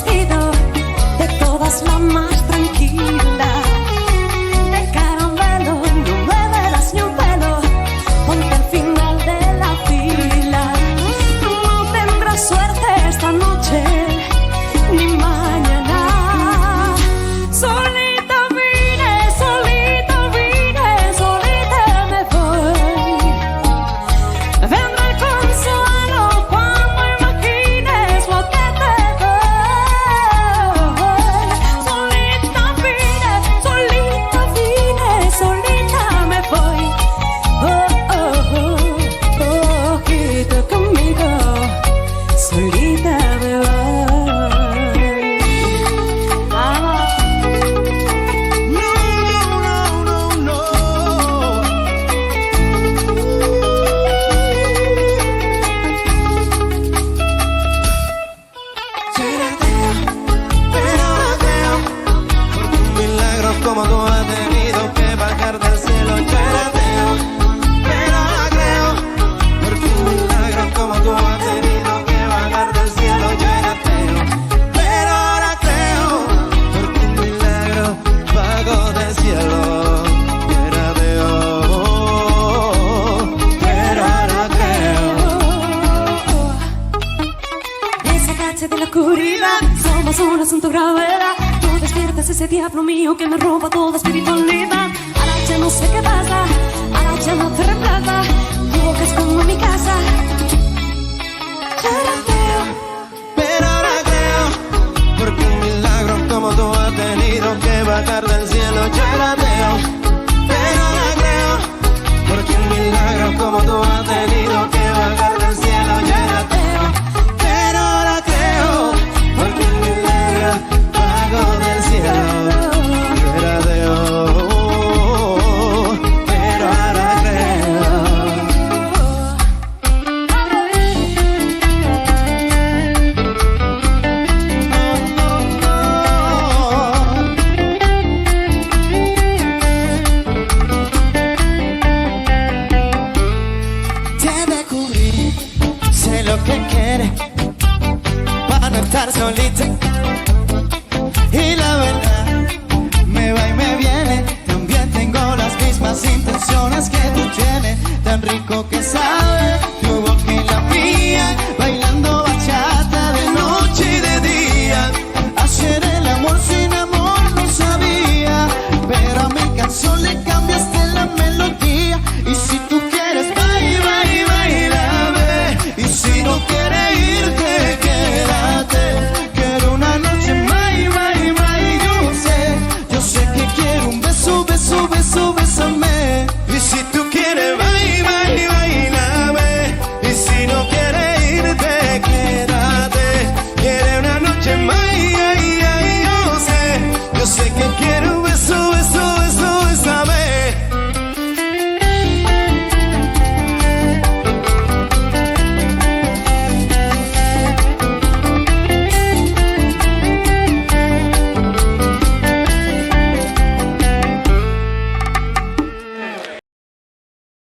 vestido, de todas la más tranquila. De caramelo, no me verás ni un pelo, ponte al final de la fila. No tendrás suerte esta noche, ni mañana. Solita vine, solita me voy. Vendrá el consuelo cuando imagines lo que te doy. Solita vine, solita me voy. Ojito conmigo, solita me voy. Como tú has tenido que bajar del cielo, yo era ateo, pero ahora creo, porque un milagro como tú has tenido que bajar del cielo, yo era ateo, pero ahora creo, porque un milagro bajó del cielo, yo era ateo, pero ahora creo. Desacache de la oscuridad, somos un asunto gravedad. Tú despiertas ese diablo mío que me roba toda espiritualidad. Ahora ya no sé qué pasa, ahora ya no te reemplaza. Tu boca es como en mi casa. Yo era ateo, Pero ahora creo, porque un milagro como tú has tenido que bajar